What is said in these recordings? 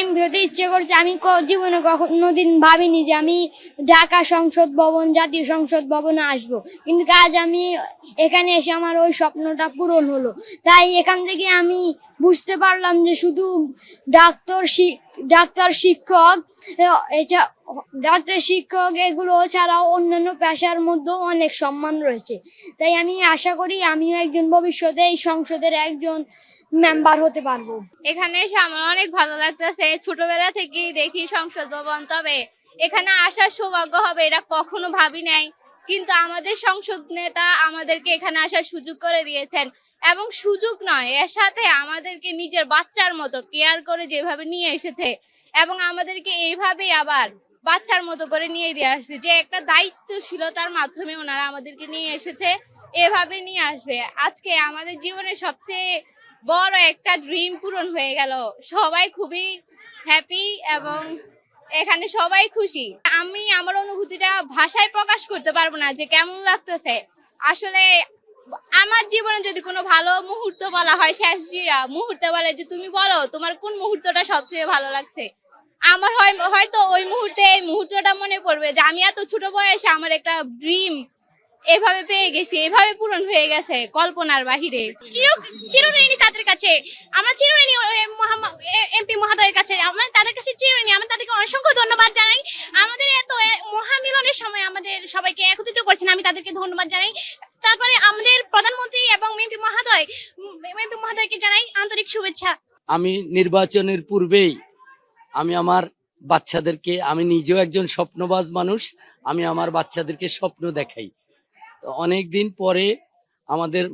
MP হতে ইচ্ছে করছে। আমি জীবনে কোনোদিন ভাবিনি যে আমি ঢাকা সংসদ ভবন, জাতীয় সংসদ ভবনে আসবো, কিন্তু আজ আমি এখানে এসে আমার ওই স্বপ্নটা পূরণ হলো। তাই এখান থেকে আমি বুঝতে পারলাম যে শুধু ডাক্তার ডাক্তার শিক্ষক ডাক্তার শিক্ষক এগুলো ছাড়াও অন্যান্য পেশার মধ্যেও অনেক সম্মান রয়েছে। তাই আমি আশা করি আমিও একজন ভবিষ্যতে এই সংসদের একজন মেম্বার হতে পারবো। এখানে এসে আমার অনেক ভালো লাগতেছে। ছোটবেলা থেকেই দেখি সংসদ ভবন, তবে এখানে আসার সৌভাগ্য হবে এটা কখনো ভাবি নাই। কিন্তু আমাদের সংসদ নেতা আমাদেরকে এখানে আসার সুযোগ করে দিয়েছেন, এবং সুযোগ নয়, এর সাথে আমাদেরকে নিজের বাচ্চার মতো কেয়ার করে যেভাবে নিয়ে এসেছে, এবং আমাদেরকে এইভাবেই আবার বাচ্চার মতো করে নিয়ে দিয়ে আসবে, যে একটা দায়িত্বশীলতার মাধ্যমে ওনারা আমাদেরকে নিয়ে এসেছে, এভাবে নিয়ে আসবে। আজকে আমাদের জীবনের সবচেয়ে বড় একটা ড্রিম পূরণ হয়ে গেল। সবাই খুবই হ্যাপি এবং এখানে সবাই খুশি। আমি আমার অনুভূতিটা ভাষায় প্রকাশ করতে পারবো না যে কেমন লাগতেছে। আসলে আমার জীবনে যদি কোনো ভালো মুহূর্ত বলা হয়, শেষ মুহূর্ত বলে যে তুমি বলো তোমার কোন মুহূর্তটা সবচেয়ে ভালো লাগছে, আমার হয়তো ওই মুহূর্তে এই মুহূর্তটা মনে পড়বে যে আমি এত ছোট বয়সে আমার একটা ড্রিম এভাবে পেয়ে গেছি, এভাবে পূরণ হয়ে গেছে কল্পনার বাহিরে। চিরঋণী তাদের কাছে, আমরা চিরঋণী এমপি মহোদয়ের কাছে, আমরা তাদের কাছে চিরঋণী। আমরা তাদেরকে অসংখ্য ধন্যবাদ জানাই। আমাদের এত মহামিলনের সময় আমাদের সবাইকে একত্রিত করছেন, আমি তাদেরকে ধন্যবাদ জানাই। তারপরে আমাদের প্রধানমন্ত্রী এবং এমপি মহোদয়কে জানাই আন্তরিক শুভেচ্ছা। আমি নির্বাচনের পূর্বেই আমি আমার বাচ্চাদেরকে, আমি নিজেও একজন স্বপ্নবাজ মানুষ, আমি আমার বাচ্চাদেরকে স্বপ্ন দেখাই। অনেক দিন পরে আমাদের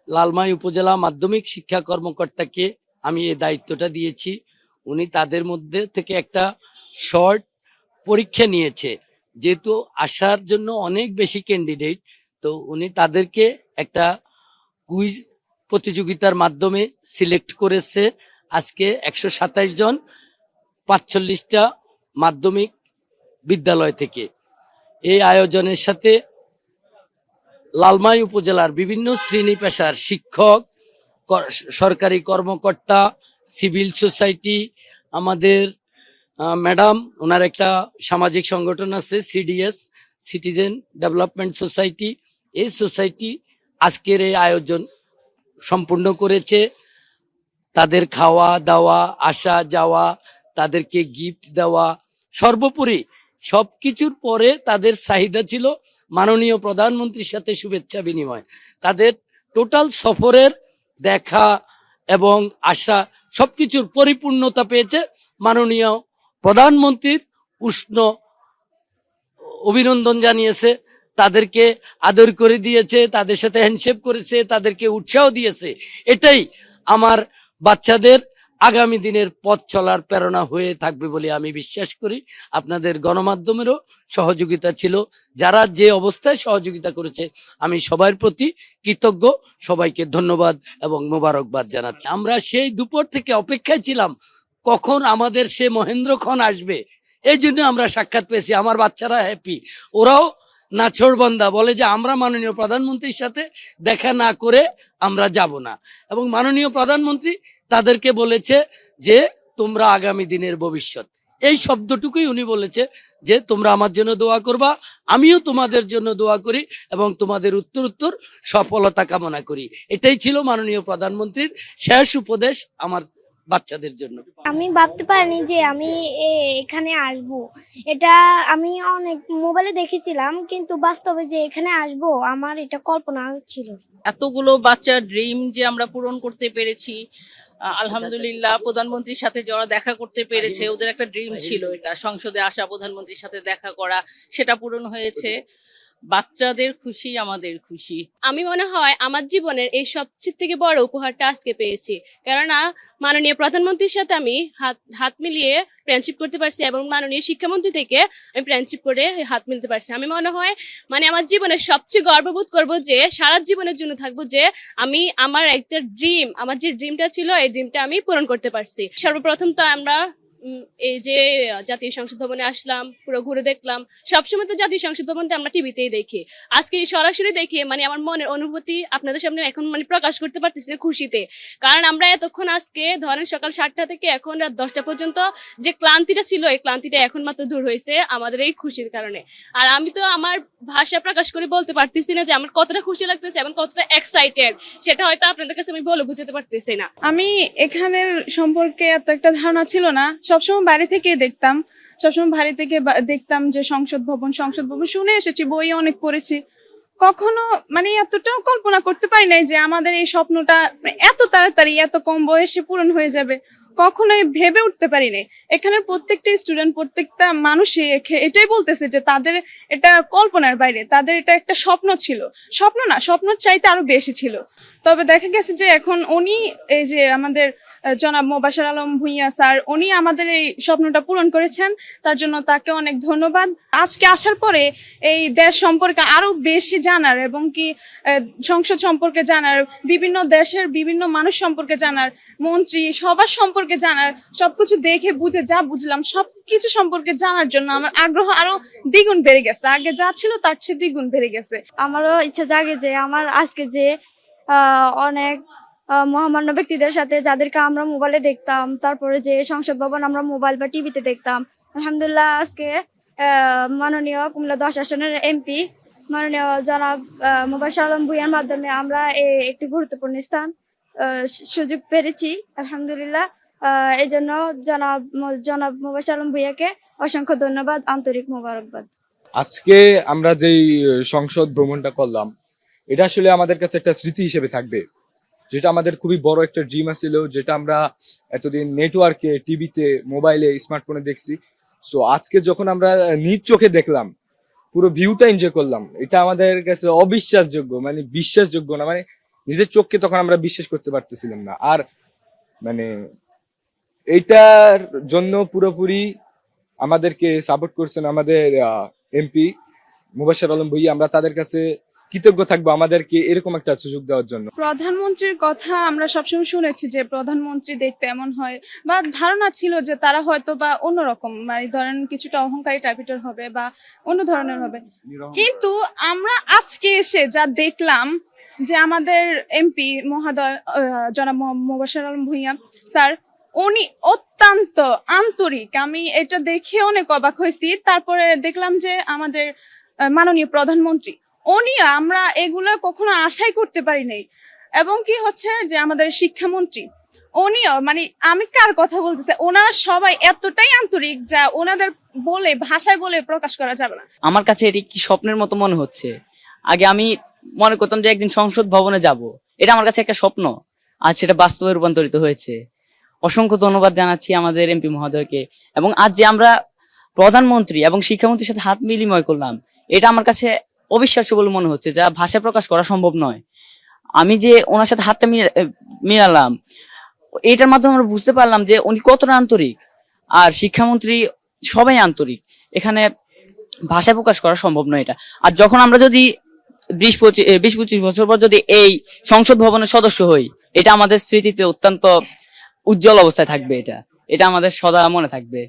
লালমাই উপজেলা মাধ্যমিক শিক্ষা কর্মকর্তাকে আমি এই দায়িত্বটা দিয়েছি। উনি তাদের মধ্যে থেকে একটা শর্ট পরীক্ষা নিয়েছে, যেহেতু আসার জন্য অনেক বেশি ক্যান্ডিডেট, তো উনি তাদেরকে একটা কুইজ প্রতিযোগিতার মাধ্যমে সিলেক্ট করেছে। আজকে 127 জন 45টা মাধ্যমিক বিদ্যালয় থেকে। এই আয়োজনের সাথে লালমাই উপজেলার বিভিন্ন শ্রেণী পেশার শিক্ষক, সরকারি কর্মকর্তা, সিভিল সোসাইটি, আমাদের ম্যাডাম, ওনার একটা সামাজিক সংগঠন আছে সিডিএস, সিটিজেন ডেভেলপমেন্ট সোসাইটি, এই সোসাইটি আজকের এই আয়োজন সম্পূর্ণ করেছে। তাদের খাওয়া দাওয়া, আসা যাওয়া, তাদেরকে গিফট দেওয়া, সর্বোপরি সবকিছুর পরে তাদের চাহিদা ছিল মাননীয় প্রধানমন্ত্রীর সাথে শুভেচ্ছা বিনিময়। তাদের টোটাল সফরের দেখা এবং আশা সবকিছুর পরিপূর্ণতা পেয়েছে। মাননীয় প্রধানমন্ত্রীর উষ্ণ অভিনন্দন জানিয়েছে, তাদেরকে আদর করে দিয়েছে, তাদের সাথে হ্যান্ডশেক করেছে, তাদেরকে উৎসাহ দিয়েছে। এটাই আমার বাচ্চাদের আগামী দিনের পথ চলার প্রেরণা হয়ে থাকবে বলে আমি বিশ্বাস করি। আপনাদের গণমাধ্যমেরও সহযোগিতা ছিল, যারা যে অবস্থায় সহযোগিতা করেছে আমি সবার প্রতি কৃতজ্ঞ, সবাইকে ধন্যবাদ এবং মোবারকবাদ জানাচ্ছি। আমরা সেই দুপুর থেকে অপেক্ষায় ছিলাম কখন আমাদের সে মহেন্দ্রক্ষণ আসবে, এই জন্য আমরা সাক্ষাৎ পেয়েছি। আমার বাচ্চারা হ্যাপি, ওরাও নাছোড়বান্দা, বলে যে আমরা মাননীয় প্রধানমন্ত্রীর সাথে দেখা না করে আমরা যাব না। এবং মাননীয় প্রধানমন্ত্রী তাদেরকে বলেছে যে তোমরা আগামী দিনের ভবিষ্যৎ, এই শব্দটুকুই উনি বলেছে যে তোমরা আমার জন্য দোয়া করবা, আমিও তোমাদের জন্য দোয়া করি এবং তোমাদের উত্তর সফলতা কামনা করি। এটাই ছিল মাননীয় প্রধানমন্ত্রীর শেষ উপদেশ আমার বাচ্চাদের জন্য। আমি ভাবতে পারিনি যে আমি এখানে আসব, এটা আমি অনেক মোবাইলে দেখেছিলাম, কিন্তু বাস্তবে যে এখানে আসব আমার এটা কল্পনা ছিল। এতগুলো বাচ্চার ড্রিম যে আমরা পূরণ করতে পেরেছি, আলহামদুলিল্লাহ। প্রধানমন্ত্রীর সাথে যারা দেখা করতে পেরেছে, ওদের একটা ড্রিম ছিল এটা, সংসদে আসা, প্রধানমন্ত্রীর সাথে দেখা করা, সেটা পূরণ হয়েছে। বাচ্চাদের খুশি, আমাদের খুশি। আমি মনে হয় আমার জীবনের এই সবচেয়ে থেকে বড় উপহারটা আজকে পেয়েছি, কেননা মাননীয় প্রধানমন্ত্রীর সাথে আমি হাত মিলিয়ে ফ্রেন্ডশিপ করতে পারছি, এবং মাননীয় শিক্ষামন্ত্রী থেকে আমি ফ্রেন্ডশিপ করে হাত মিলতে পারছি। আমি মনে হয় আমার জীবনের সবচেয়ে গর্ববোধ করব যে সারা জীবনের জন্য থাকবো যে আমি আমার একটা ড্রিম, আমার যে ড্রিমটা ছিল এই ড্রিমটা আমি পূরণ করতে পারছি। সর্বপ্রথম তো আমরা এই যে জাতীয় সংসদ ভবনে আসলাম, পুরো ঘুরে দেখলাম। সবসময় তো জাতীয় সংসদ ভবনটা আমরা টিভিতেই দেখি, আজকে সরাসরি দেখে মানে আমার মনের অনুভূতি আপনাদের সামনে এখন মানে প্রকাশ করতে পারতেছি না খুশিতে। কারণ আমরা এতক্ষণ আজকে ধরেন সকাল 7টা থেকে এখন রাত 10টা পর্যন্ত যে ক্লান্তিটা ছিল, এই ক্লান্তিটা এখন মাত্র দূর হয়েছে আমাদের এই খুশির কারণে। আর আমি তো আমার ভাষা প্রকাশ করে বলতে পারতেছি না যে আমার কতটা খুশি লাগতেছে এবং কতটা এক্সাইটেড, সেটা হয়তো আপনাদের কাছে আমি বলে বুঝতে পারতেছি না। আমি এখানের সম্পর্কে এত একটা ধারণা ছিল না, সবসময় বাড়ি থেকে দেখতাম, সবসময় বাড়ি থেকে দেখতাম যে সংসদ ভবন শুনে এসেছি, বই অনেক পড়েছি, কখনো মানে এতটাও কল্পনা করতে পারি নাই যে আমাদের এই স্বপ্নটা এত তাড়াতাড়ি এত কম বয়সে পূরণ হয়ে যাবে, কখনোই ভেবে উঠতে পারি নাই। এখানের প্রত্যেকটা স্টুডেন্ট, প্রত্যেকটা মানুষই এটাই বলতেছে যে তাদের এটা কল্পনার বাইরে, তাদের এটা একটা স্বপ্ন ছিল, স্বপ্ন না, স্বপ্নর চাইতে আরো বেশি ছিল। তবে দেখা গেছে যে এখন উনি এই যে আমাদের জনাব মোবাশ্বের আলম ভূঁইয়া স্যার, উনি আমাদের এই স্বপ্নটা পূরণ করেছেন, তার জন্য তাকে অনেক ধন্যবাদ। আজকে আসার পরে এই দেশ সম্পর্কে আরো বেশি জানার এবং কি সংসদ সম্পর্কে জানার, বিভিন্ন দেশের বিভিন্ন মানুষ সম্পর্কে জানার, মন্ত্রী সবার সম্পর্কে জানার, সবকিছু দেখে বুঝে যা বুঝলাম সবকিছু সম্পর্কে জানার জন্য আমার আগ্রহ আরো দ্বিগুণ বেড়ে গেছে, আগে যা ছিল তার চেয়ে দ্বিগুণ বেড়ে গেছে। আমারও ইচ্ছা জাগে যে আমার আজকে যে অনেক মহামান্য ব্যক্তিদের সাথে যাদেরকে আমরা মোবাইলে দেখতাম, তারপরে যে সংসদ ভবন আমরা মোবাইল বা টিভিতে দেখতাম, আলহামদুলিল্লাহ আজকে মাননীয় কুমিল্লা 10 আসনের এমপি মাননীয় জনাব মোবাশ্বের আলম ভূঁইয়ার মাধ্যমে আমরা একটি গুরুত্বপূর্ণ স্থান সুযোগ পেরেছি, আলহামদুলিল্লাহ। এই জন্য জনাব মোবাশ্বের আলম ভূঁইয়াকে অসংখ্য ধন্যবাদ, আন্তরিক মোবারকবাদ। আজকে আমরা যেই সংসদ ভ্রমণটা করলাম, এটা আসলে আমাদের কাছে একটা স্মৃতি হিসেবে থাকবে, যেটা আমাদের খুবই বড় একটা ড্রিম ছিল, যেটা আমরা এতদিন নেটওয়ার্কে, টিভিতে, মোবাইলে, স্মার্টফোনে দেখছি। সো আজকে যখন আমরা নিজ চোখে দেখলাম, পুরো ভিউটা এনজয় করলাম, এটা আমাদের কাছে অবিশ্বাসযোগ্য, মানে বিশ্বাসযোগ্য না, মানে নিজের চোখকে তখন আমরা বিশ্বাস করতে পারতেছিলাম না। আর মানে এইটার জন্য পুরোপুরি আমাদেরকে সাপোর্ট করছেন আমাদের এমপি মোবাশ্বের আলম ভূঁইয়া, আমরা তাদের কাছে কৃতজ্ঞ থাকবো আমাদেরকে এরকম একটা সুযোগ দেওয়ার জন্য। প্রধানমন্ত্রীর কথা আমরা সবসময় শুনেছি যে প্রধানমন্ত্রী দেখতে এমন হয়, বা ধারণা ছিল যে তারা হয়তো বা অন্যরকম, মানে ধরেন কিছুটা অহংকারী টাইপের হবে বা অন্য ধরনের হবে, কিন্তু আমরা আজকে এসে যা দেখলাম যে আমাদের এমপি মহোদয় জনাব মোবাশ্বের আলম ভূঁইয়া স্যার, উনি অত্যন্ত আন্তরিক, আমি এটা দেখে অনেক অবাক হয়েছি। তারপরে দেখলাম যে আমাদের মাননীয় প্রধানমন্ত্রী, উনি, আমরা এগুলো কখনো আশাই করতে পারি নাই। এবং কি হচ্ছে যে আমাদের শিক্ষামন্ত্রী, উনিও, মানে আমি কার কথা বলতেছি, ওনারা সবাই এতটাই আন্তরিক যা ওনাদের বলে ভাষায় বলে প্রকাশ করা যাবে না। আমার কাছে এটি কি স্বপ্নের মতো মনে হচ্ছে। আগে আমি মনে করতাম যে একদিন সংসদ ভবনে যাব, এটা আমার কাছে একটা স্বপ্ন, আজ সেটা বাস্তবে রূপান্তরিত হয়েছে। অসংখ্য ধন্যবাদ জানাচ্ছি আমাদের এমপি মহোদয়কে। এবং আজ যে আমরা প্রধানমন্ত্রী এবং শিক্ষামন্ত্রীর সাথে হাত বিনিময় করলাম, এটা আমার কাছে অবিশ্বাস্য বলে মনে হচ্ছে, যা ভাষায় প্রকাশ করা সম্ভব নয়। আমি যে ওনার সাথে হাতটা মিলালাম, এটার মাধ্যমে আমরা বুঝতে পারলাম যে উনি কতটা আন্তরিক, আর শিক্ষামন্ত্রী সবাই আন্তরিক, এখানে ভাষায় প্রকাশ করা সম্ভব নয় এটা। আর যখন আমরা যদি 20-25 বছর পর যদি এই সংসদ ভবনের সদস্য হই, এটা আমাদের স্মৃতিতে অত্যন্ত উজ্জ্বল অবস্থায় থাকবে, এটা আমাদের সদা মনে থাকবে।